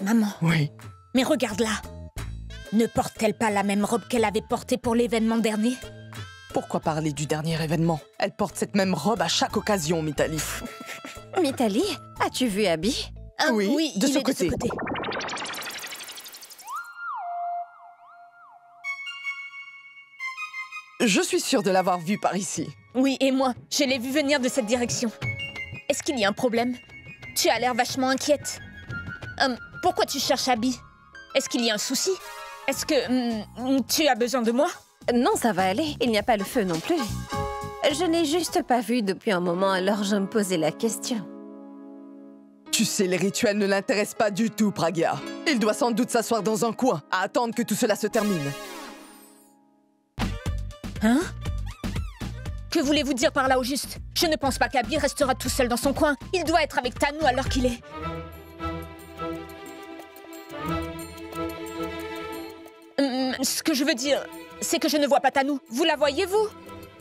Maman. Oui. Mais regarde-la. Ne porte-t-elle pas la même robe qu'elle avait portée pour l'événement dernier? Pourquoi parler du dernier événement? Elle porte cette même robe à chaque occasion, Mitali. Mitali, as-tu vu Abby? Oui, de ce côté. Je suis sûre de l'avoir vue par ici. Oui, et moi, je l'ai vue venir de cette direction. Est-ce qu'il y a un problème? Tu as l'air vachement inquiète. Pourquoi tu cherches Abby? Est-ce qu'il y a un souci? Est-ce que tu as besoin de moi? Non, ça va aller. Il n'y a pas le feu non plus. Je n'ai juste pas vu depuis un moment, alors je me posais la question. Tu sais, les rituels ne l'intéressent pas du tout, Pragya. Il doit sans doute s'asseoir dans un coin, à attendre que tout cela se termine. Hein? Que voulez-vous dire par là au juste? Je ne pense pas qu'Abby restera tout seul dans son coin. Il doit être avec Tanou à l'heure qu'il est. Ce que je veux dire, c'est que je ne vois pas Tanou. Vous la voyez, vous?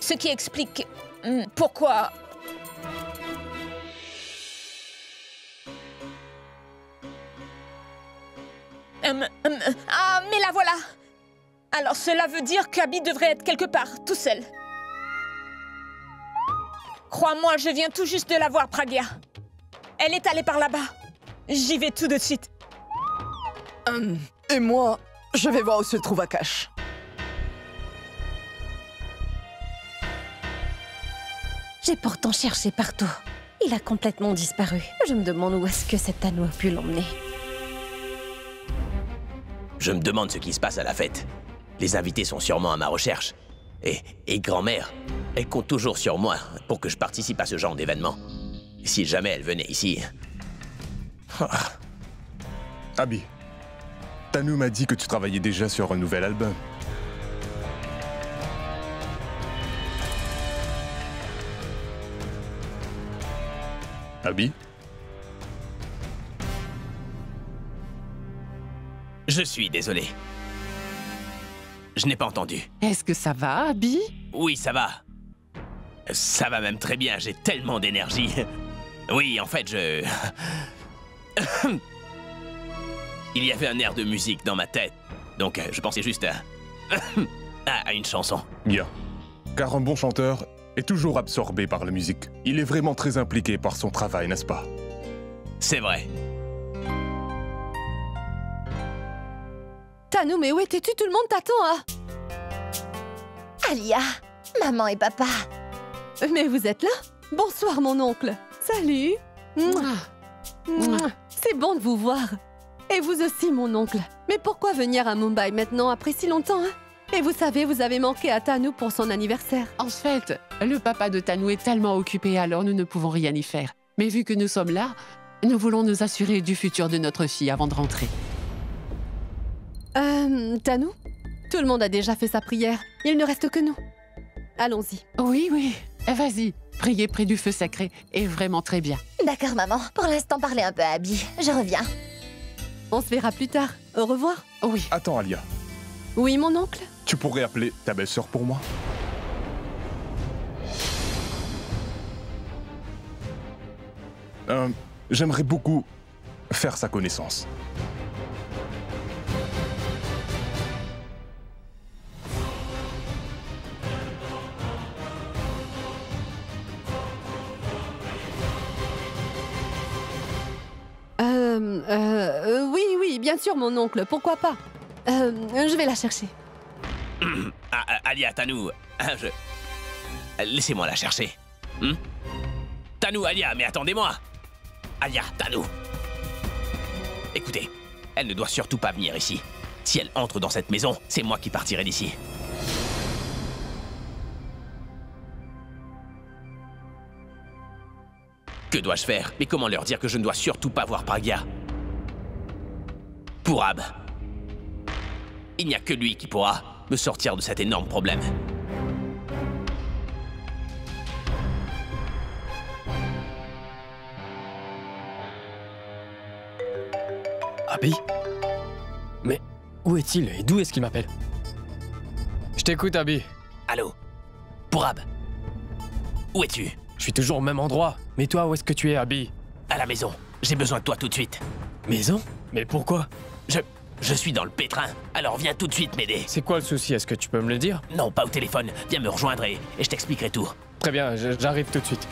Ce qui explique pourquoi... Ah, mais la voilà! Alors cela veut dire qu'Abby devrait être quelque part, tout seul. Crois-moi, je viens tout juste de la voir, Pragya. Elle est allée par là-bas. J'y vais tout de suite. Et moi, je vais voir où se trouve Akash. J'ai pourtant cherché partout. Il a complètement disparu. Je me demande où est-ce que cet Tanou a pu l'emmener. Je me demande ce qui se passe à la fête. Les invités sont sûrement à ma recherche. Et grand-mère, elle compte toujours sur moi pour que je participe à ce genre d'événement. Si jamais elle venait ici... Abby, Tanou m'a dit que tu travaillais déjà sur un nouvel album. Abby? Je suis désolé. Je n'ai pas entendu. Est-ce que ça va, Abby? Oui, ça va. Ça va même très bien, j'ai tellement d'énergie. Oui, en fait, Il y avait un air de musique dans ma tête, donc je pensais juste à une chanson. Bien. Car un bon chanteur est toujours absorbé par la musique. Il est vraiment très impliqué par son travail, n'est-ce pas? C'est vrai. Tanou, mais où étais-tu? Tout le monde t'attend, hein? Alia, maman et papa. Mais vous êtes là? Bonsoir, mon oncle. Salut. C'est bon de vous voir. Et vous aussi, mon oncle. Mais pourquoi venir à Mumbai maintenant, après si longtemps, hein? Et vous savez, vous avez manqué à Tanou pour son anniversaire. En fait, le papa de Tanou est tellement occupé, alors nous ne pouvons rien y faire. Mais vu que nous sommes là, nous voulons nous assurer du futur de notre fille avant de rentrer. Tanou? Tout le monde a déjà fait sa prière. Il ne reste que nous. Allons-y. Oui, oui. Vas-y, prier près du feu sacré est vraiment très bien. D'accord, maman. Pour l'instant, parlez un peu à Abby. Je reviens. On se verra plus tard. Au revoir. Oui. Attends, Alia. Oui, mon oncle? Tu pourrais appeler ta belle-sœur pour moi? J'aimerais beaucoup faire sa connaissance. Oui, bien sûr, mon oncle. Pourquoi pas? Je vais la chercher. Alia, Tanou, laissez-moi la chercher. Tanou, Alia, mais attendez-moi. Alia, Tanou. Écoutez, elle ne doit surtout pas venir ici. Si elle entre dans cette maison, c'est moi qui partirai d'ici. Que dois-je faire? Mais comment leur dire que je ne dois surtout pas voir Pragya? Pourab. Il n'y a que lui qui pourra me sortir de cet énorme problème. Abby? Mais où est-il et d'où est-ce qu'il m'appelle? Je t'écoute, Abby. Allô? Pourab? Où es-tu? Je suis toujours au même endroit. Mais toi, où est-ce que tu es, Abby? À la maison. J'ai besoin de toi tout de suite. Maison? Mais pourquoi? Je suis dans le pétrin, alors viens tout de suite m'aider. C'est quoi le souci? Est-ce que tu peux me le dire? Non, pas au téléphone. Viens me rejoindre et je t'expliquerai tout. Très bien, j'arrive tout de suite.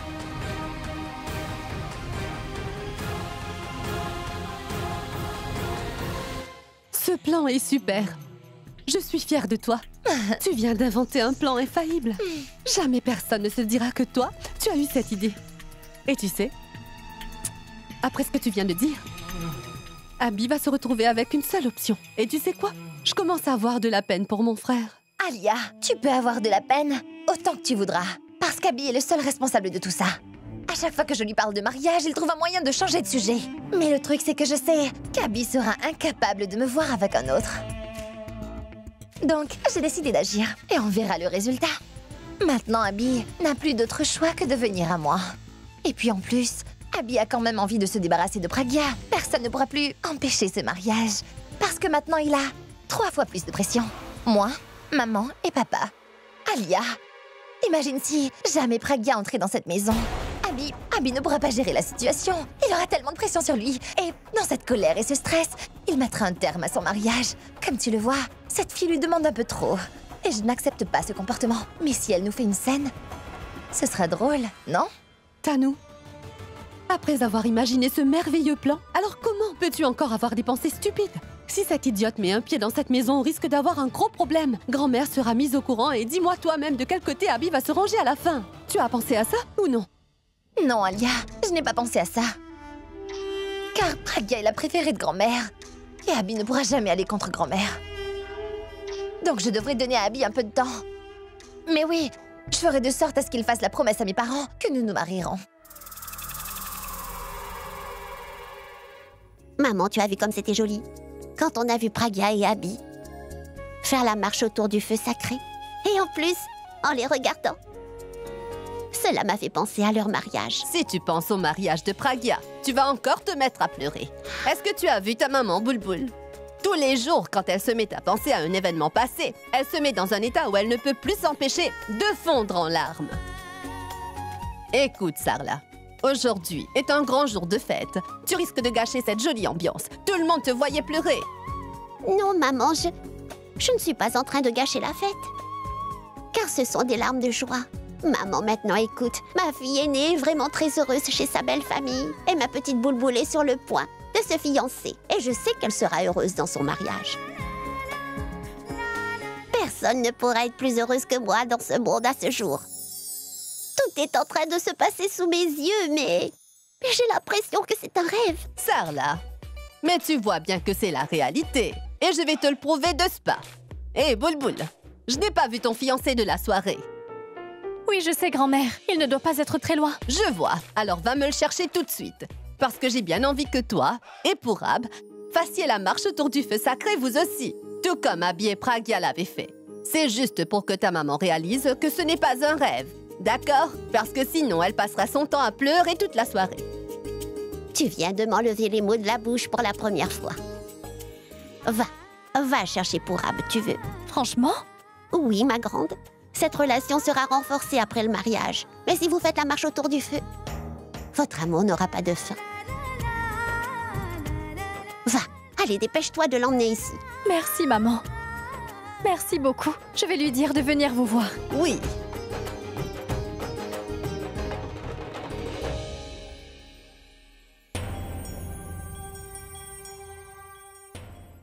Ce plan est super. Je suis fière de toi. Tu viens d'inventer un plan infaillible. Jamais personne ne se dira que toi, tu as eu cette idée. Et tu sais, après ce que tu viens de dire, Abby va se retrouver avec une seule option. Et tu sais quoi? Je commence à avoir de la peine pour mon frère. Alia, tu peux avoir de la peine autant que tu voudras. Parce qu'Abby est le seul responsable de tout ça. À chaque fois que je lui parle de mariage, il trouve un moyen de changer de sujet. Mais le truc, c'est que je sais qu'Abby sera incapable de me voir avec un autre. Donc, j'ai décidé d'agir et on verra le résultat. Maintenant, Abby n'a plus d'autre choix que de venir à moi. Et puis en plus, Abby a quand même envie de se débarrasser de Pragya. Personne ne pourra plus empêcher ce mariage. Parce que maintenant, il a 3 fois plus de pression. Moi, maman et papa. Alia, imagine si jamais Pragya entrait dans cette maison. Abby ne pourra pas gérer la situation. Il aura tellement de pression sur lui. Et dans cette colère et ce stress, il mettra un terme à son mariage. Comme tu le vois, cette fille lui demande un peu trop. Et je n'accepte pas ce comportement. Mais si elle nous fait une scène, ce sera drôle, non? Tanou, après avoir imaginé ce merveilleux plan, alors comment peux-tu encore avoir des pensées stupides? Si cette idiote met un pied dans cette maison, on risque d'avoir un gros problème. Grand-mère sera mise au courant et dis-moi toi-même de quel côté Abby va se ranger à la fin. Tu as pensé à ça ou non? Non, Alia, je n'ai pas pensé à ça. Car Pragya est la préférée de grand-mère. Et Abby ne pourra jamais aller contre grand-mère. Donc je devrais donner à Abby un peu de temps. Mais oui, je ferai de sorte à ce qu'il fasse la promesse à mes parents que nous nous marierons. Maman, tu as vu comme c'était joli? Quand on a vu Pragya et Abby faire la marche autour du feu sacré. Et en plus, en les regardant. Cela m'a fait penser à leur mariage. Si tu penses au mariage de Pragya, tu vas encore te mettre à pleurer. Est-ce que tu as vu ta maman, Boulboul? Tous les jours, quand elle se met à penser à un événement passé, elle se met dans un état où elle ne peut plus s'empêcher de fondre en larmes. Écoute, Sarla, aujourd'hui est un grand jour de fête. Tu risques de gâcher cette jolie ambiance. Tout le monde te voyait pleurer. Non, maman, je ne suis pas en train de gâcher la fête. Car ce sont des larmes de joie. Maman, maintenant, écoute. Ma fille aînée est vraiment très heureuse chez sa belle famille. Et ma petite Boulboul est sur le point de se fiancer. Et je sais qu'elle sera heureuse dans son mariage. Personne ne pourra être plus heureuse que moi dans ce monde à ce jour. Tout est en train de se passer sous mes yeux, mais j'ai l'impression que c'est un rêve. Sarla, mais tu vois bien que c'est la réalité. Et je vais te le prouver de ce pas. Hé, Boulboul, je n'ai pas vu ton fiancé de la soirée. Oui, je sais, grand-mère. Il ne doit pas être très loin. Je vois. Alors va me le chercher tout de suite. Parce que j'ai bien envie que toi et Pourab fassiez la marche autour du feu sacré vous aussi. Tout comme Abby et Pragya l'avaient fait. C'est juste pour que ta maman réalise que ce n'est pas un rêve. D'accord? Parce que sinon, elle passera son temps à pleurer toute la soirée. Tu viens de m'enlever les mots de la bouche pour la première fois. Va chercher Pourab, tu veux. Franchement? Oui, ma grande. Cette relation sera renforcée après le mariage. Mais si vous faites la marche autour du feu, votre amour n'aura pas de fin. Va, allez, dépêche-toi de l'emmener ici. Merci, maman. Merci beaucoup. Je vais lui dire de venir vous voir. Oui.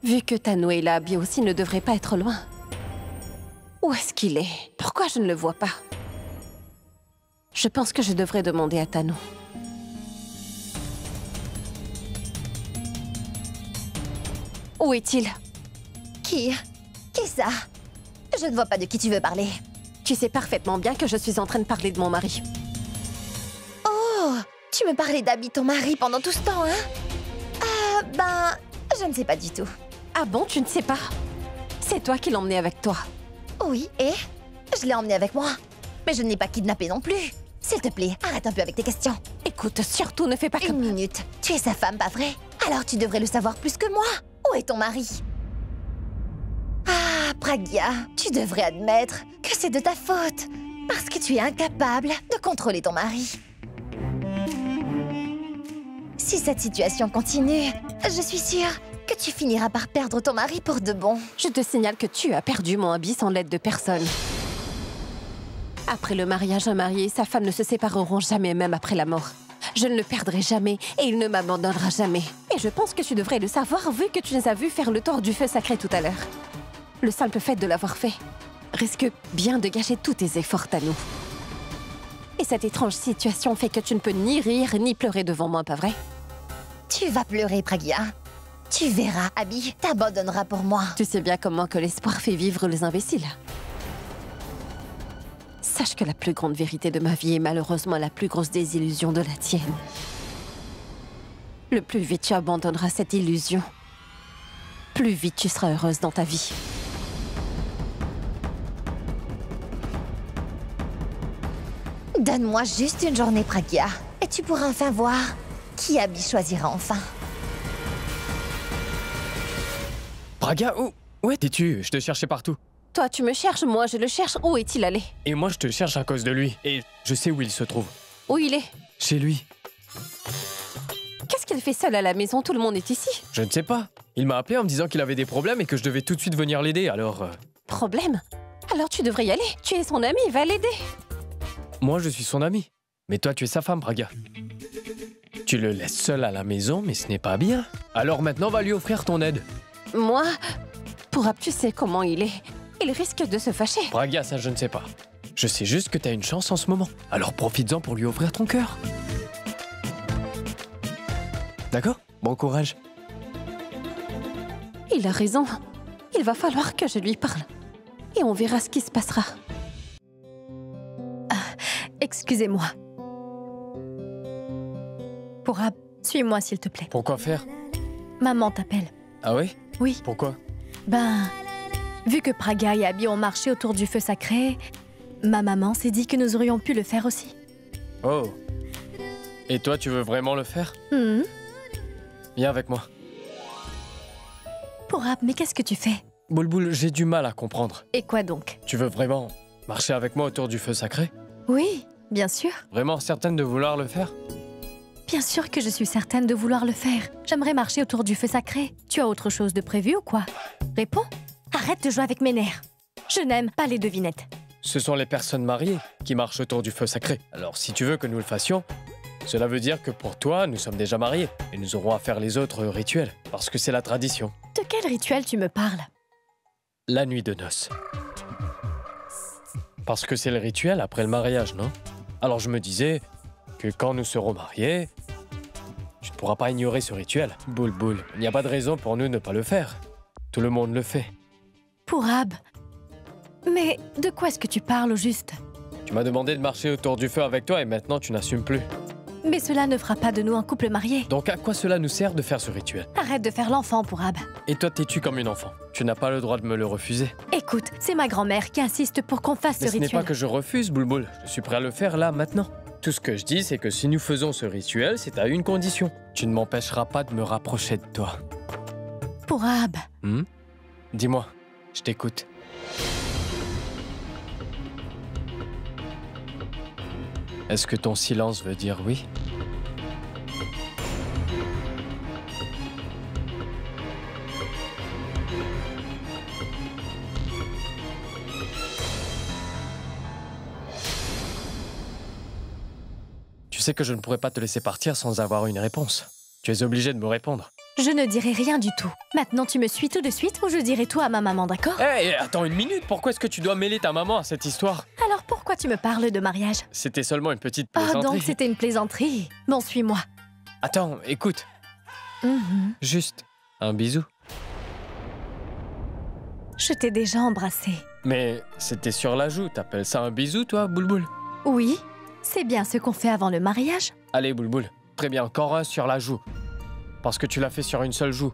Vu que Tanou est là, Abby aussi ne devrait pas être loin. Où est-ce qu'il est? Pourquoi je ne le vois pas? Je pense que je devrais demander à Tanou. Où est-il? Qui ça? Je ne vois pas de qui tu veux parler. Tu sais parfaitement bien que je suis en train de parler de mon mari. Oh, tu me parlais d'Abby, ton mari, pendant tout ce temps, hein? Je ne sais pas du tout. Ah bon, tu ne sais pas? C'est toi qui l'emmenais avec toi. Oui, et je l'ai emmené avec moi. Mais je ne l'ai pas kidnappé non plus. S'il te plaît, arrête un peu avec tes questions. Écoute, surtout ne fais pas comme... Une minute. Tu es sa femme, pas vrai? Alors tu devrais le savoir plus que moi. Où est ton mari? Ah, Pragya, tu devrais admettre que c'est de ta faute. Parce que tu es incapable de contrôler ton mari. Si cette situation continue, je suis sûre tu finiras par perdre ton mari pour de bon. Je te signale que tu as perdu mon habit sans l'aide de personne. Après le mariage, un mari et sa femme ne se sépareront jamais, même après la mort. Je ne le perdrai jamais et il ne m'abandonnera jamais. Et je pense que tu devrais le savoir vu que tu les as vus faire le tour du feu sacré tout à l'heure. Le simple fait de l'avoir fait risque bien de gâcher tous tes efforts, Tanou. Et cette étrange situation fait que tu ne peux ni rire ni pleurer devant moi, pas vrai? Tu vas pleurer, Pragya. Tu verras, Abby t'abandonnera pour moi. Tu sais bien comment que l'espoir fait vivre les imbéciles. Sache que la plus grande vérité de ma vie est malheureusement la plus grosse désillusion de la tienne. Le plus vite tu abandonneras cette illusion, plus vite tu seras heureuse dans ta vie. Donne-moi juste une journée, Pragya, et tu pourras enfin voir qui Abby choisira enfin. Pragya, où étais-tu? Je te cherchais partout. Toi, tu me cherches, moi je le cherche. Où est-il allé? Et moi, je te cherche à cause de lui. Et je sais où il se trouve. Où il est? Chez lui. Qu'est-ce qu'il fait seul à la maison? Tout le monde est ici. Je ne sais pas. Il m'a appelé en me disant qu'il avait des problèmes et que je devais tout de suite venir l'aider, alors... Problème? Alors tu devrais y aller. Tu es son ami, va l'aider. Moi, je suis son ami. Mais toi, tu es sa femme, Pragya. Tu le laisses seul à la maison, mais ce n'est pas bien. Alors maintenant, va lui offrir ton aide. Moi? Pourab, tu sais comment il est. Il risque de se fâcher. Pragya, ça, je ne sais pas. Je sais juste que t'as une chance en ce moment. Alors profites-en pour lui ouvrir ton cœur. D'accord? Bon courage. Il a raison. Il va falloir que je lui parle. Et on verra ce qui se passera. Excusez-moi. Pourab, suis-moi s'il te plaît. Pourquoi faire? Maman t'appelle. Ah oui? Oui. Pourquoi? Vu que Pragya et Abby ont marché autour du feu sacré, ma maman s'est dit que nous aurions pu le faire aussi. Oh. Et toi, tu veux vraiment le faire? Viens avec moi. Pourab, mais qu'est-ce que tu fais? Boulboul, j'ai du mal à comprendre. Et quoi donc? Tu veux vraiment marcher avec moi autour du feu sacré? Oui, bien sûr. Vraiment certaine de vouloir le faire? Bien sûr que je suis certaine de vouloir le faire. J'aimerais marcher autour du feu sacré. Tu as autre chose de prévu ou quoi? Réponds. Arrête de jouer avec mes nerfs. Je n'aime pas les devinettes. Ce sont les personnes mariées qui marchent autour du feu sacré. Alors si tu veux que nous le fassions, cela veut dire que pour toi, nous sommes déjà mariés. Et nous aurons à faire les autres rituels. Parce que c'est la tradition. De quel rituel tu me parles? La nuit de noces. Parce que c'est le rituel après le mariage, non? Alors je me disais que quand nous serons mariés, tu ne pourras pas ignorer ce rituel. Boulboul, il n'y a pas de raison pour nous de ne pas le faire. Tout le monde le fait. Pourab. Mais de quoi est-ce que tu parles au juste? Tu m'as demandé de marcher autour du feu avec toi et maintenant tu n'assumes plus. Mais cela ne fera pas de nous un couple marié. Donc à quoi cela nous sert de faire ce rituel? Arrête de faire l'enfant, Pourab. Et toi, t'es-tu comme une enfant? Tu n'as pas le droit de me le refuser. Écoute, c'est ma grand-mère qui insiste pour qu'on fasse Mais ce ce n'est rituel. pas que je refuse, Boulboul. Je suis prêt à le faire là, maintenant. Tout ce que je dis, c'est que si nous faisons ce rituel, c'est à une condition. Tu ne m'empêcheras pas de me rapprocher de toi. Pourab. Dis-moi, je t'écoute. Est-ce que ton silence veut dire oui? Tu sais que je ne pourrais pas te laisser partir sans avoir une réponse. Tu es obligé de me répondre. Je ne dirai rien du tout. Maintenant, tu me suis tout de suite ou je dirai tout à ma maman, d'accord? Hé, attends une minute, pourquoi est-ce que tu dois mêler ta maman à cette histoire? Alors pourquoi tu me parles de mariage? C'était seulement une petite Ah, plaisanterie. donc c'était une plaisanterie. Bon, suis-moi. Attends, écoute. Juste un bisou. Je t'ai déjà embrassé. Mais c'était sur la joue, t'appelles ça un bisou, toi, Boulboul? Oui, c'est bien ce qu'on fait avant le mariage. Allez, Boulboul, très bien, encore un sur la joue. Parce que tu l'as fait sur une seule joue.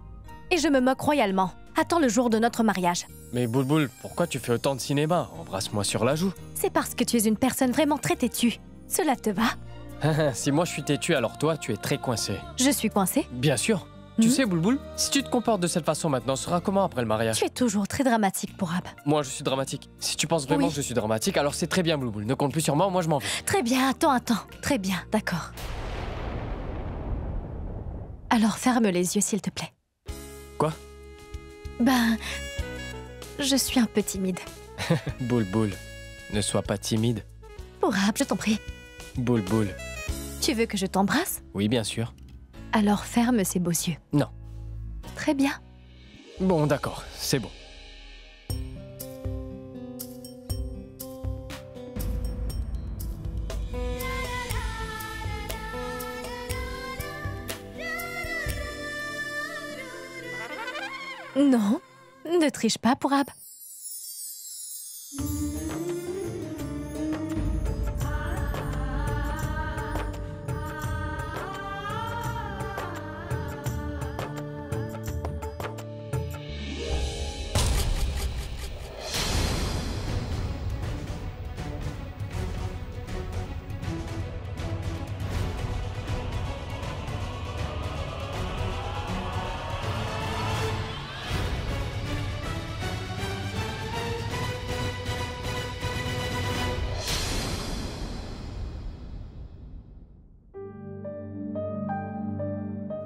Et je me moque royalement. Attends le jour de notre mariage. Mais Boulboul, pourquoi tu fais autant de cinéma? Embrasse-moi sur la joue. C'est parce que tu es une personne vraiment très têtue. Cela te va? Si moi je suis têtu, alors toi, tu es très coincé. Je suis coincée? Bien sûr. Tu sais, Boulboul, si tu te comportes de cette façon maintenant, ce sera comment après le mariage? Tu es toujours très dramatique, Pourab. Moi, je suis dramatique. Si tu penses vraiment Oui. que je suis dramatique, alors c'est très bien, Boulboul. Ne compte plus sur moi je m'en vais. Très bien, attends. Très bien, d'accord. Alors ferme les yeux, s'il te plaît. Quoi? Ben, je suis un peu timide. Boule, boule, ne sois pas timide. Pourab, je t'en prie. Boule, boule. Tu veux que je t'embrasse? Oui, bien sûr. Alors ferme ces beaux yeux. Non. Très bien. Bon, d'accord, c'est bon. Non, ne triche pas, Pourab.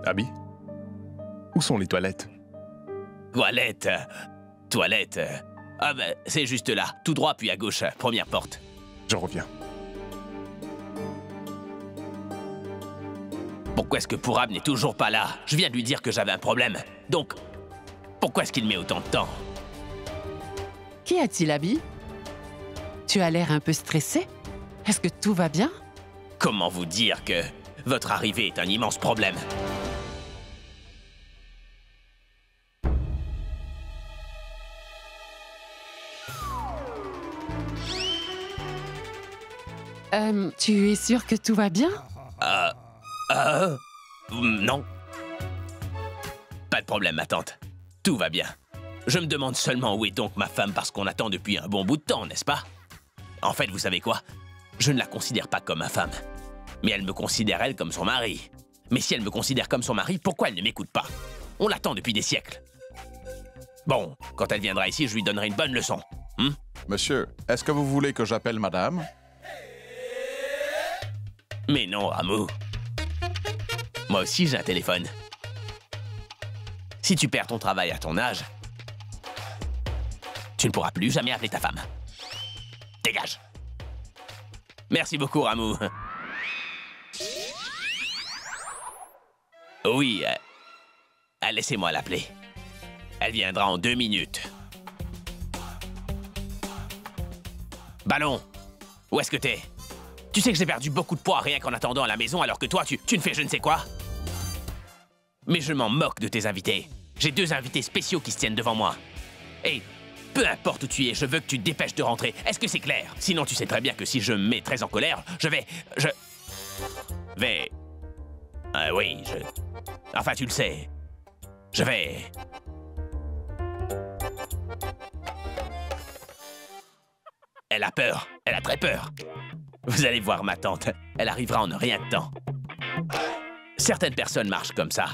Abby? Où sont les toilettes? Toilette. Toilette. Ah ben, c'est juste là. Tout droit, puis à gauche. Première porte. Je reviens. Pourquoi est-ce que Pourab n'est toujours pas là? Je viens de lui dire que j'avais un problème. Donc, pourquoi est-ce qu'il met autant de temps? Qu'y a-t-il, Abby? Tu as l'air un peu stressé. Est-ce que tout va bien? Comment vous dire que votre arrivée est un immense problème? Tu es sûr que tout va bien? Non. Pas de problème, ma tante. Tout va bien. Je me demande seulement où est donc ma femme parce qu'on attend depuis un bon bout de temps, n'est-ce pas? En fait, vous savez quoi? Je ne la considère pas comme ma femme. Mais elle me considère, elle, comme son mari. Mais si elle me considère comme son mari, pourquoi elle ne m'écoute pas? On l'attend depuis des siècles. Bon, quand elle viendra ici, je lui donnerai une bonne leçon. Monsieur, est-ce que vous voulez que j'appelle madame? Mais non, Rameau. Moi aussi, j'ai un téléphone. Si tu perds ton travail à ton âge, tu ne pourras plus jamais appeler ta femme. Dégage. Merci beaucoup, Rameau. Oui, laissez-moi l'appeler. Elle viendra en 2 minutes. Ballon, où est-ce que t'es? Tu sais que j'ai perdu beaucoup de poids rien qu'en attendant à la maison alors que toi, tu ne fais je ne sais quoi? Mais je m'en moque de tes invités. J'ai 2 invités spéciaux qui se tiennent devant moi. Et peu importe où tu es, je veux que tu te dépêches de rentrer. Est-ce que c'est clair? Sinon, tu sais très bien que si je me mets très en colère, je vais... oui, Enfin, tu le sais. Je vais... Elle a peur. Elle a très peur. Vous allez voir ma tante. Elle arrivera en rien de temps. Certaines personnes marchent comme ça.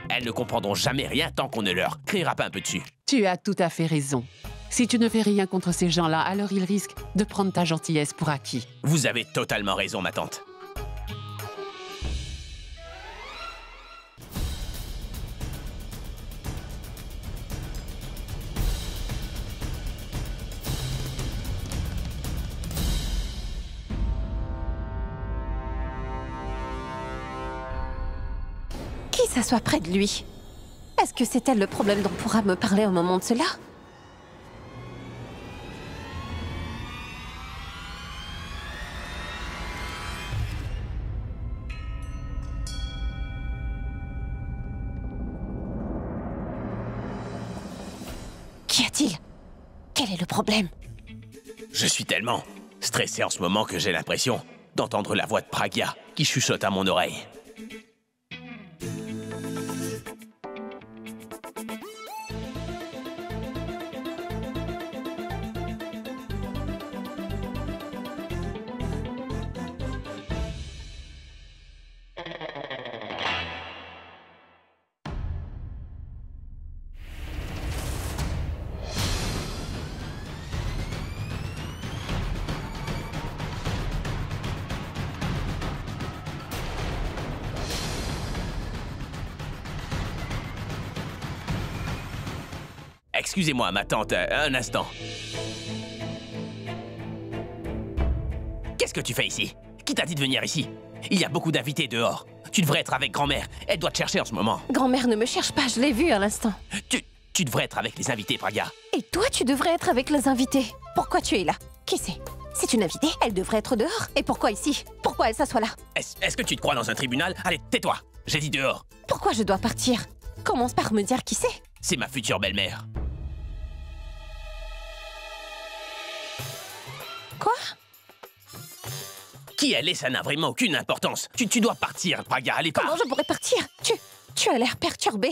Elles ne comprendront jamais rien tant qu'on ne leur criera pas un peu dessus. Tu as tout à fait raison. Si tu ne fais rien contre ces gens-là, alors ils risquent de prendre ta gentillesse pour acquis. Vous avez totalement raison, ma tante. Qui s'assoit près de lui? Est-ce que c'est elle le problème dont pourra me parler au moment de cela? Qu'y a-t-il? Quel est le problème? Je suis tellement stressé en ce moment que j'ai l'impression d'entendre la voix de Pragya qui chuchote à mon oreille. excusez-moi, ma tante, un instant. Qu'est-ce que tu fais ici? Qui t'a dit de venir ici? Il y a beaucoup d'invités dehors. Tu devrais être avec grand-mère. Elle doit te chercher en ce moment. Grand-mère ne me cherche pas, je l'ai vue à l'instant. Tu devrais être avec les invités, Praga. Et toi, tu devrais être avec les invités. Pourquoi tu es là? Qui c'est? C'est une invitée, elle devrait être dehors. Et pourquoi ici? Pourquoi elle s'assoit là? Est-ce que tu te crois dans un tribunal? Allez, tais-toi. J'ai dit dehors. Pourquoi je dois partir? Commence par me dire qui c'est. C'est ma future belle-mère. Quoi? Qui elle est, ça n'a vraiment aucune importance. Tu dois partir, Praga, allez, pars. Comment je pourrais partir? Tu as l'air perturbé.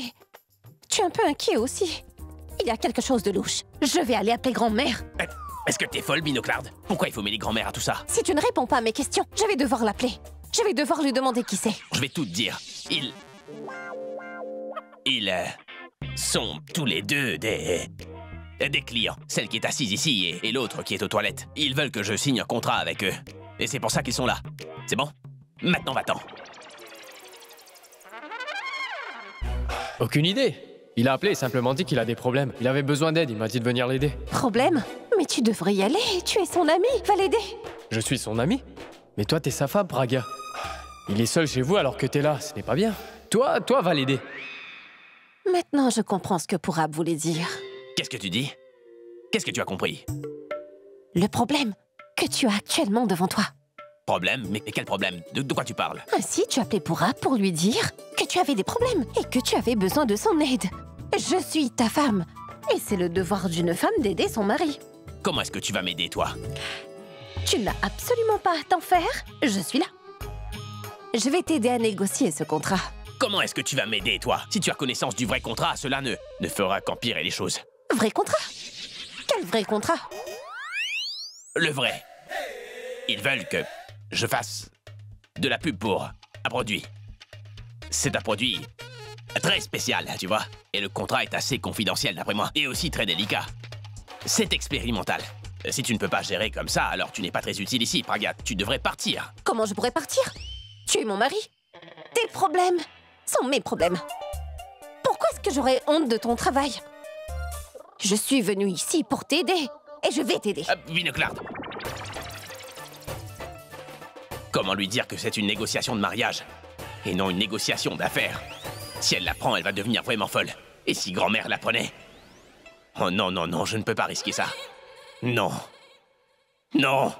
Tu es un peu inquiet aussi. Il y a quelque chose de louche. Je vais aller appeler grand-mère. Est-ce que t'es folle, Binoclard? Pourquoi il faut mêler grand-mère à tout ça? Si tu ne réponds pas à mes questions, je vais devoir l'appeler. Je vais devoir lui demander qui c'est. Je vais tout te dire. Ils sont tous les deux des clients. Celle qui est assise ici et l'autre qui est aux toilettes. Ils veulent que je signe un contrat avec eux. Et c'est pour ça qu'ils sont là. C'est bon? Maintenant, va-t'en. Aucune idée. Il a appelé et simplement dit qu'il a des problèmes. Il avait besoin d'aide, il m'a dit de venir l'aider. Problème? Mais tu devrais y aller. Tu es son ami. Va l'aider. Je suis son ami? Mais toi, t'es sa femme, Praga. Il est seul chez vous alors que t'es là. Ce n'est pas bien. Toi, va l'aider. Maintenant, je comprends ce que Pourab voulait dire. Qu'est-ce que tu dis? Qu'est-ce que tu as compris? Le problème que tu as actuellement devant toi. Problème? Mais quel problème? De quoi tu parles? Ainsi, tu appelais Pourab pour lui dire que tu avais des problèmes et que tu avais besoin de son aide. Je suis ta femme. Et c'est le devoir d'une femme d'aider son mari. Comment est-ce que tu vas m'aider, toi? Tu n'as absolument pas à t'en faire. Je suis là. Je vais t'aider à négocier ce contrat. Comment est-ce que tu vas m'aider, toi? Si tu as connaissance du vrai contrat, cela ne fera qu'empirer les choses. Vrai contrat? Quel vrai contrat? Le vrai. Ils veulent que je fasse de la pub pour un produit. C'est un produit très spécial, tu vois. Et le contrat est assez confidentiel, d'après moi. Et aussi très délicat. C'est expérimental. Si tu ne peux pas gérer comme ça, alors tu n'es pas très utile ici, Praga. Tu devrais partir. Comment je pourrais partir? Tu es mon mari. Tes problèmes sont mes problèmes. Pourquoi est-ce que j'aurais honte de ton travail? Je suis venue ici pour t'aider. Et je vais t'aider. Binoclard. Comment lui dire que c'est une négociation de mariage et non une négociation d'affaires? Si elle la prend, elle va devenir vraiment folle. Et si grand-mère la prenait? Oh non, non, non, je ne peux pas risquer ça. Non. Non.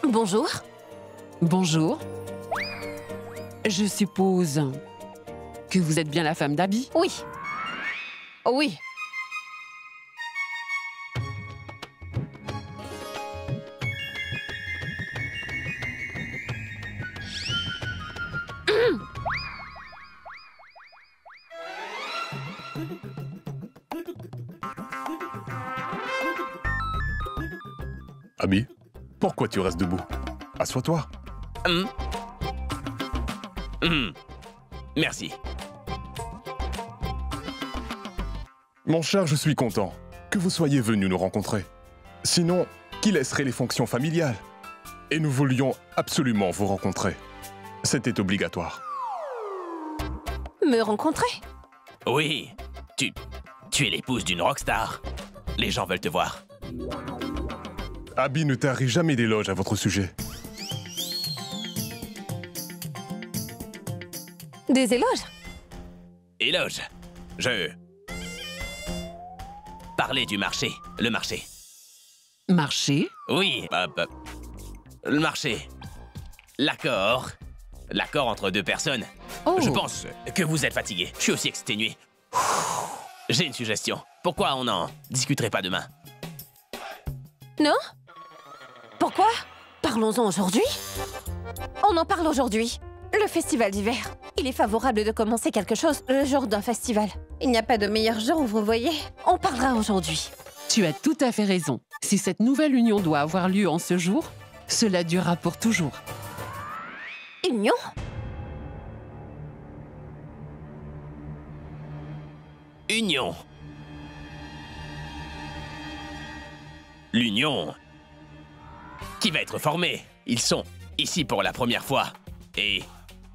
Bonjour. Bonjour. Je suppose que vous êtes bien la femme d'Abby? Oui. Oui. Abby, pourquoi tu restes debout? Assois-toi. Merci. Mon cher, je suis content que vous soyez venu nous rencontrer. Sinon, qui laisserait les fonctions familiales? Et nous voulions absolument vous rencontrer. C'était obligatoire. Me rencontrer? Oui, tu es l'épouse d'une rockstar. Les gens veulent te voir. Abby ne tarit jamais d'éloges à votre sujet. Des éloges? Éloge. Je parlais du marché. Le marché. Marché? Oui, le marché. L'accord. L'accord entre deux personnes. Oh. Je pense que vous êtes fatigué. Je suis aussi exténué. J'ai une suggestion. Pourquoi on n'en discuterait pas demain? Non? Pourquoi? Parlons-en aujourd'hui. On en parle aujourd'hui. Le festival d'hiver. Il est favorable de commencer quelque chose le jour d'un festival. Il n'y a pas de meilleur jour, vous voyez. On parlera aujourd'hui. Tu as tout à fait raison. Si cette nouvelle union doit avoir lieu en ce jour, cela durera pour toujours. Union? Union. L'union qui va être formée. Ils sont ici pour la première fois. Et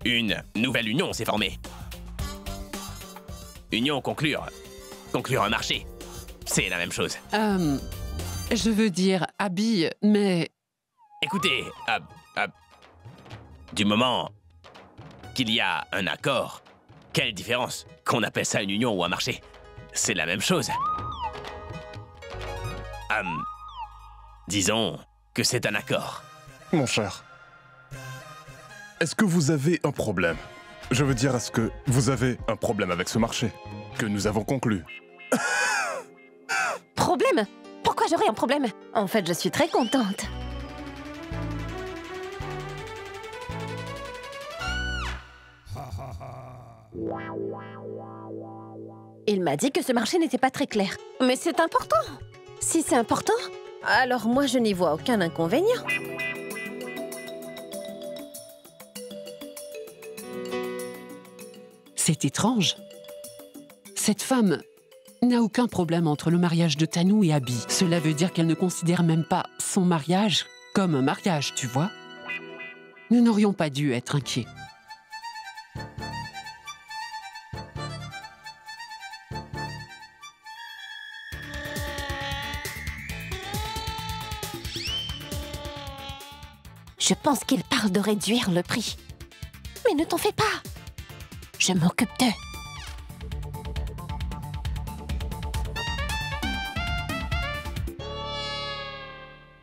une nouvelle union s'est formée. Union, conclure un marché. C'est la même chose. Je veux dire Abby, mais... Écoutez, du moment qu'il y a un accord, quelle différence qu'on appelle ça une union ou un marché? C'est la même chose. Disons que c'est un accord. Mon cher, est-ce que vous avez un problème? Je veux dire, est-ce que vous avez un problème avec ce marché que nous avons conclu? Problème? Pourquoi j'aurais un problème? En fait, je suis très contente. Il m'a dit que ce marché n'était pas très clair. Mais c'est important. Si c'est important, alors moi je n'y vois aucun inconvénient. C'est étrange. Cette femme n'a aucun problème entre le mariage de Tanou et Abby. Cela veut dire qu'elle ne considère même pas son mariage comme un mariage, tu vois? Nous n'aurions pas dû être inquiets. Je pense qu'il parle de réduire le prix. Mais ne t'en fais pas. Je m'occupe d'eux.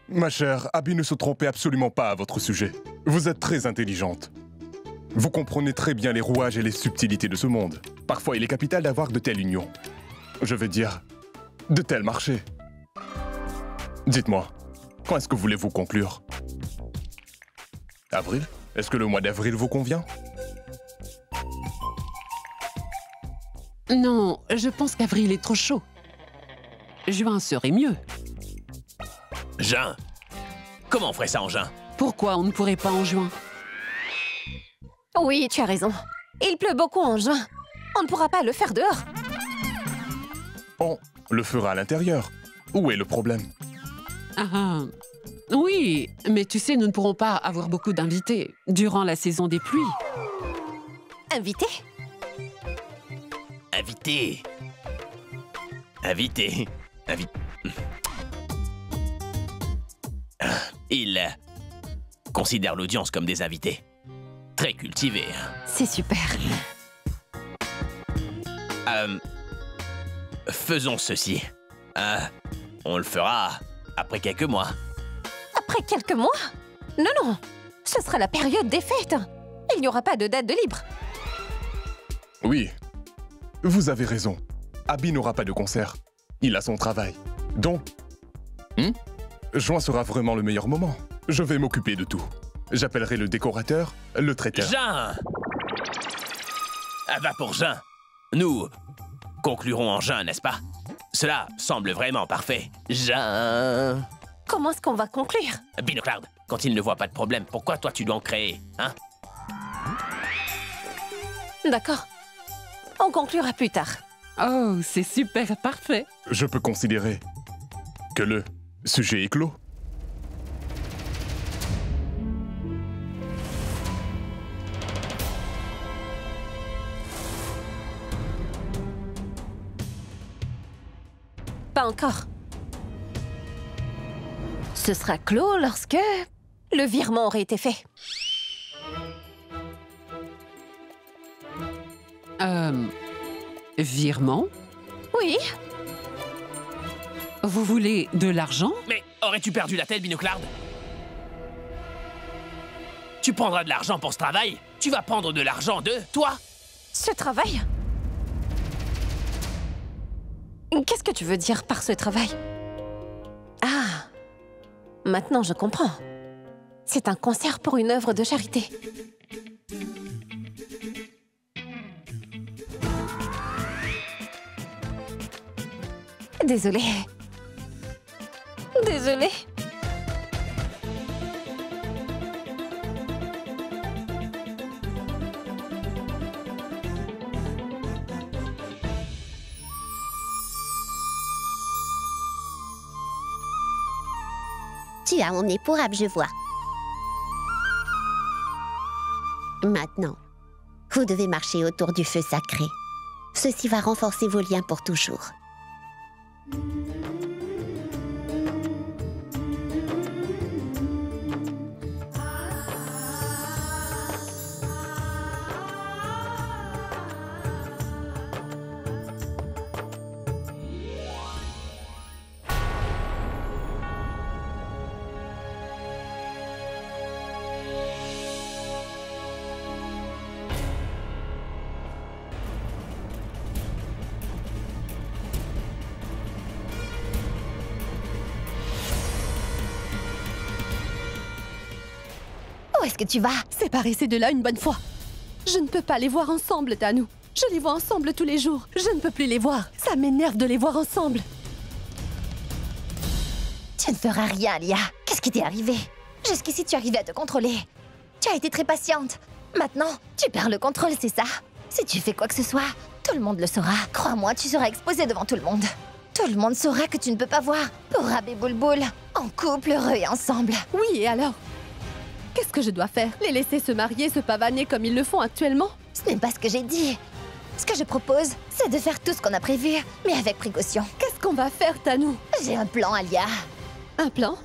Ma chère, Abby ne se trompait absolument pas à votre sujet. Vous êtes très intelligente. Vous comprenez très bien les rouages et les subtilités de ce monde. Parfois, il est capital d'avoir de telles unions. Je veux dire, de tels marchés. Dites-moi, quand est-ce que voulez-vous conclure? Avril? Est-ce que le mois d'avril vous convient? Non, je pense qu'avril est trop chaud. Juin serait mieux. Juin? Comment on ferait ça en juin? Pourquoi on ne pourrait pas en juin? Oui, tu as raison. Il pleut beaucoup en juin. On ne pourra pas le faire dehors. On le fera à l'intérieur. Où est le problème? Oui, mais tu sais, nous ne pourrons pas avoir beaucoup d'invités durant la saison des pluies. Invité? Invité. Invité. Il considère l'audience comme des invités. Très cultivés. C'est super. Faisons ceci. On le fera après quelques mois. Après quelques mois? Non, non. Ce sera la période des fêtes. Il n'y aura pas de date de libre. Oui, vous avez raison. Abby n'aura pas de concert. Il a son travail. Donc, juin sera vraiment le meilleur moment. Je vais m'occuper de tout. J'appellerai le décorateur, le traiteur. Juin! Va pour juin. Nous conclurons en juin, n'est-ce pas? Cela semble vraiment parfait. Juin. Comment est-ce qu'on va conclure? Binocloud, quand il ne voit pas de problème, pourquoi toi tu dois en créer, hein? D'accord. On conclura plus tard. Oh, c'est super, parfait. Je peux considérer que le sujet est clos. Pas encore. Ce sera clos lorsque le virement aurait été fait. Virement? Oui. Vous voulez de l'argent? Mais aurais-tu perdu la tête, Binocloud? Tu prendras de l'argent pour ce travail? Tu vas prendre de l'argent de toi? Ce travail? Qu'est-ce que tu veux dire par ce travail? Ah, maintenant je comprends. C'est un concert pour une œuvre de charité. Désolée. Désolée. Tu as mon nez pour âme, je vois. Maintenant, vous devez marcher autour du feu sacré. Ceci va renforcer vos liens pour toujours. Où est-ce que tu vas? Séparer ces deux-là une bonne fois. Je ne peux pas les voir ensemble, Tanou. Je les vois ensemble tous les jours. Je ne peux plus les voir. Ça m'énerve de les voir ensemble. Tu ne feras rien, Alia. Qu'est-ce qui t'est arrivé? Jusqu'ici, tu arrivais à te contrôler. Tu as été très patiente. Maintenant, tu perds le contrôle, c'est ça? Si tu fais quoi que ce soit, tout le monde le saura. Crois-moi, tu seras exposée devant tout le monde. Tout le monde saura que tu ne peux pas voir Pourab et Boulboul en couple, heureux et ensemble. Oui, et alors? Qu'est-ce que je dois faire? Les laisser se marier, se pavaner comme ils le font actuellement? Ce n'est pas ce que j'ai dit. Ce que je propose, c'est de faire tout ce qu'on a prévu, mais avec précaution. Qu'est-ce qu'on va faire, Tanou? J'ai un plan, Alia. Un plan?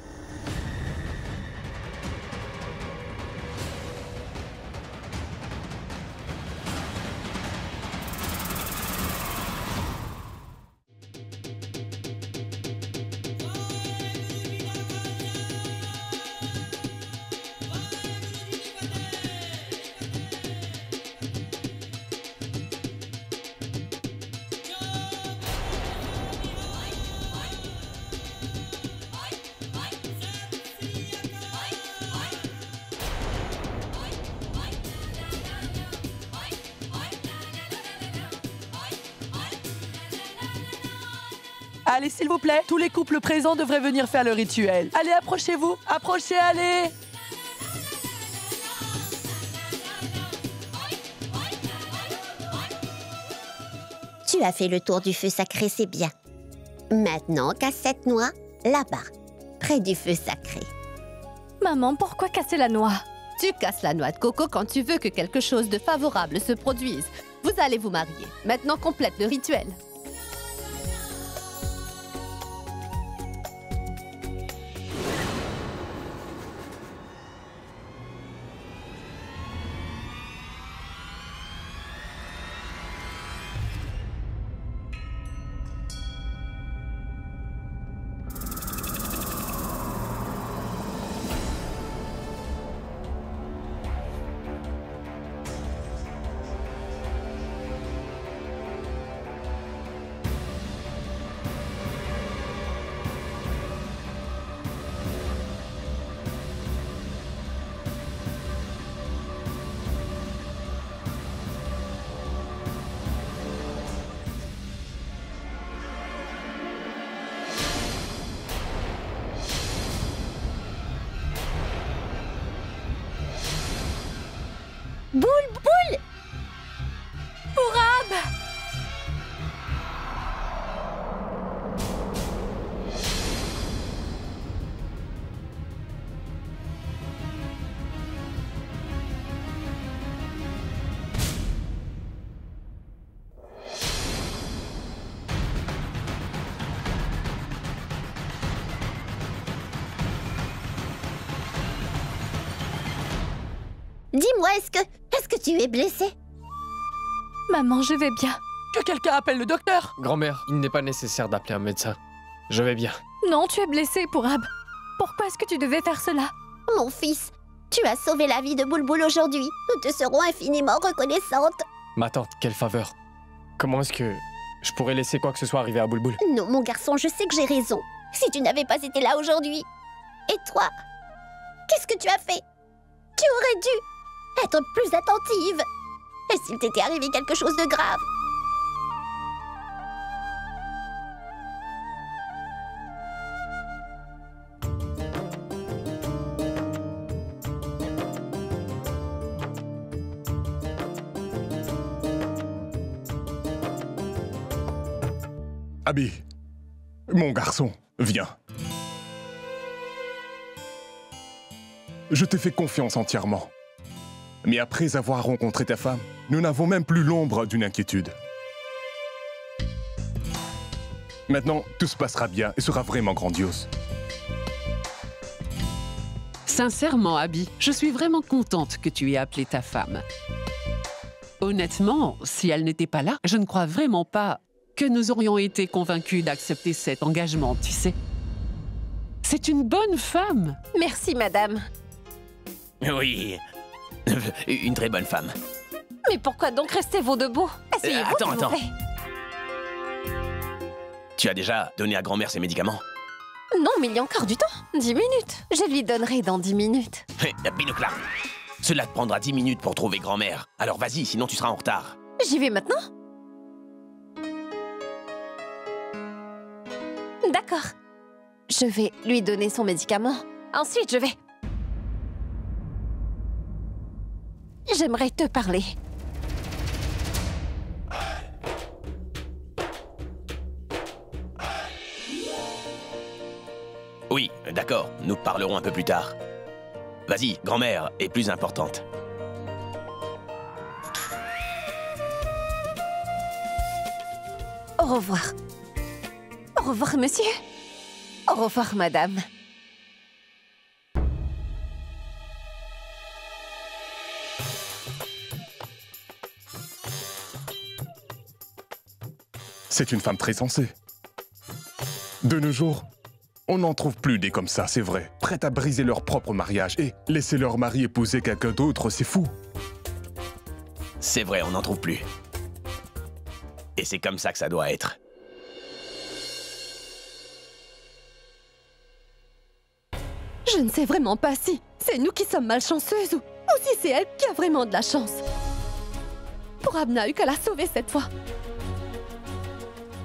Allez, s'il vous plaît, tous les couples présents devraient venir faire le rituel. Allez, approchez-vous, approchez, allez! Tu as fait le tour du feu sacré, c'est bien. Maintenant, casse cette noix, là-bas, près du feu sacré. Maman, pourquoi casser la noix? Tu casses la noix de coco quand tu veux que quelque chose de favorable se produise. Vous allez vous marier. Maintenant, complète le rituel. Boulboul! Pourab! Dis-moi, est-ce que tu es blessée? Maman, je vais bien. Que quelqu'un appelle le docteur! Grand-mère, il n'est pas nécessaire d'appeler un médecin. Je vais bien. Non, tu es blessée, Pourab. Pourquoi est-ce que tu devais faire cela? Mon fils, tu as sauvé la vie de Boulboul aujourd'hui. Nous te serons infiniment reconnaissantes. Ma tante, quelle faveur. Comment est-ce que je pourrais laisser quoi que ce soit arriver à Boulboul? Non, mon garçon, je sais que j'ai raison. Si tu n'avais pas été là aujourd'hui. Et toi, qu'est-ce que tu as fait? Tu aurais dû être plus attentive. Et s'il t'était arrivé quelque chose de grave? Abi, mon garçon, viens. Je t'ai fait confiance entièrement. Mais après avoir rencontré ta femme, nous n'avons même plus l'ombre d'une inquiétude. Maintenant, tout se passera bien et sera vraiment grandiose. Sincèrement, Abby, je suis vraiment contente que tu aies appelé ta femme. Honnêtement, si elle n'était pas là, je ne crois vraiment pas que nous aurions été convaincus d'accepter cet engagement, tu sais. C'est une bonne femme. Merci, madame. Oui, une très bonne femme. Mais pourquoi donc restez-vous debout? Asseyez-vous, Attends, s'il vous attends. plaît. Tu as déjà donné à grand-mère ses médicaments? Non, mais il y a encore du temps. 10 minutes. Je lui donnerai dans 10 minutes. Hé, Binocla, cela te prendra 10 minutes pour trouver grand-mère. Alors vas-y, sinon tu seras en retard. J'y vais maintenant? D'accord. Je vais lui donner son médicament. Ensuite, je vais... J'aimerais te parler. Oui, d'accord, nous parlerons un peu plus tard. Vas-y, grand-mère est plus importante. Au revoir. Au revoir, monsieur. Au revoir, madame. C'est une femme très sensée. De nos jours, on n'en trouve plus des comme ça, c'est vrai. Prêtes à briser leur propre mariage et laisser leur mari épouser quelqu'un d'autre, c'est fou. C'est vrai, on n'en trouve plus. Et c'est comme ça que ça doit être. Je ne sais vraiment pas si c'est nous qui sommes malchanceuses ou si c'est elle qui a vraiment de la chance. Pourab n'a eu qu'à la sauver cette fois.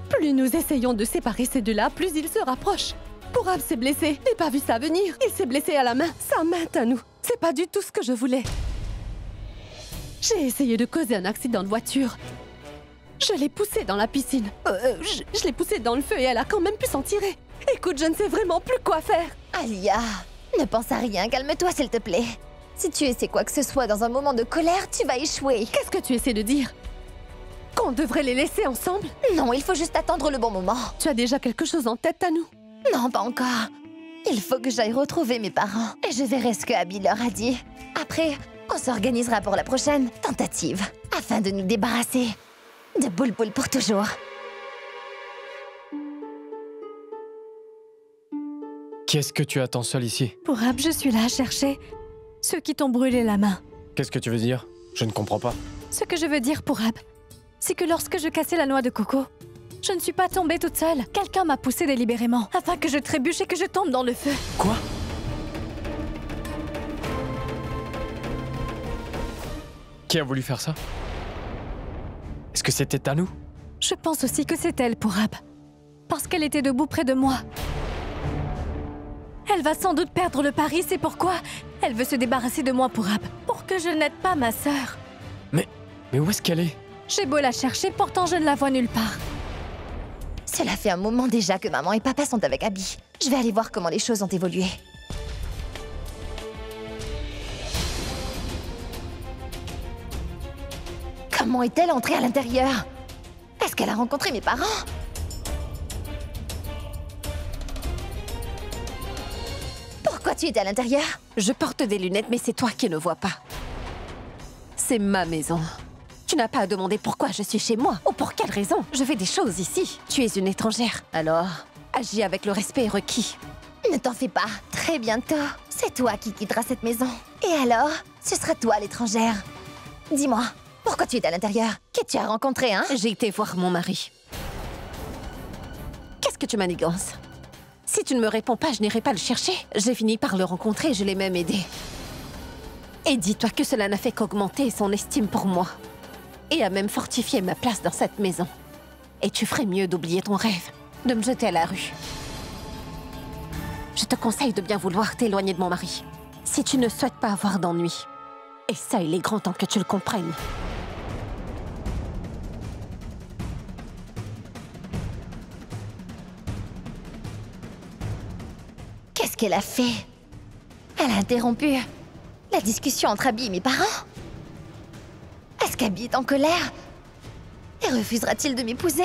Plus nous essayons de séparer ces deux-là, plus ils se rapprochent. Pourab s'est blessé, j'ai pas vu ça venir. Il s'est blessé à la main, sa main à nous. C'est pas du tout ce que je voulais. J'ai essayé de causer un accident de voiture. Je l'ai poussée dans la piscine. Je l'ai poussée dans le feu et elle a quand même pu s'en tirer. Écoute, je ne sais vraiment plus quoi faire. Alia, ne pense à rien, calme-toi s'il te plaît. Si tu essaies quoi que ce soit dans un moment de colère, tu vas échouer. Qu'est-ce que tu essaies de dire? Qu'on devrait les laisser ensemble? Non, il faut juste attendre le bon moment. Tu as déjà quelque chose en tête, Tanou? Non, pas encore. Il faut que j'aille retrouver mes parents et je verrai ce que Abby leur a dit. Après, on s'organisera pour la prochaine tentative afin de nous débarrasser de Boule-Boule pour toujours. Qu'est-ce que tu attends seul ici? Pourab, je suis là à chercher ceux qui t'ont brûlé la main. Qu'est-ce que tu veux dire? Je ne comprends pas. Ce que je veux dire, Pourab, c'est que lorsque je cassais la noix de coco, je ne suis pas tombée toute seule. Quelqu'un m'a poussée délibérément afin que je trébuche et que je tombe dans le feu. Quoi? Qui a voulu faire ça? Est-ce que c'était Tanou? Je pense aussi que c'est elle, Pourab. Parce qu'elle était debout près de moi. Elle va sans doute perdre le pari, c'est pourquoi elle veut se débarrasser de moi, Pourab, pour que je n'aide pas ma sœur. Mais où est-ce qu'elle est? J'ai beau la chercher, pourtant je ne la vois nulle part. Cela fait un moment déjà que maman et papa sont avec Abby. Je vais aller voir comment les choses ont évolué. Comment est-elle entrée à l'intérieur? Est-ce qu'elle a rencontré mes parents? Pourquoi tu étais à l'intérieur? Je porte des lunettes, mais c'est toi qui ne vois pas. C'est ma maison. Tu n'as pas à demander pourquoi je suis chez moi, ou pour quelle raison. Je fais des choses ici. Tu es une étrangère. Alors, agis avec le respect requis. Ne t'en fais pas. Très bientôt, c'est toi qui quitteras cette maison. Et alors, ce sera toi l'étrangère. Dis-moi, pourquoi tu es à l'intérieur? Qui tu as rencontré, hein? J'ai été voir mon mari. Qu'est-ce que tu manigances? Si tu ne me réponds pas, je n'irai pas le chercher. J'ai fini par le rencontrer, je l'ai même aidé. Et dis-toi que cela n'a fait qu'augmenter son estime pour moi. Et a même fortifié ma place dans cette maison. Et tu ferais mieux d'oublier ton rêve, de me jeter à la rue. Je te conseille de bien vouloir t'éloigner de mon mari, si tu ne souhaites pas avoir d'ennui. Et ça, il est grand temps que tu le comprennes. Qu'est-ce qu'elle a fait? Elle a interrompu la discussion entre Abby et mes parents? qu'Abby est en colère? Et refusera-t-il de m'épouser?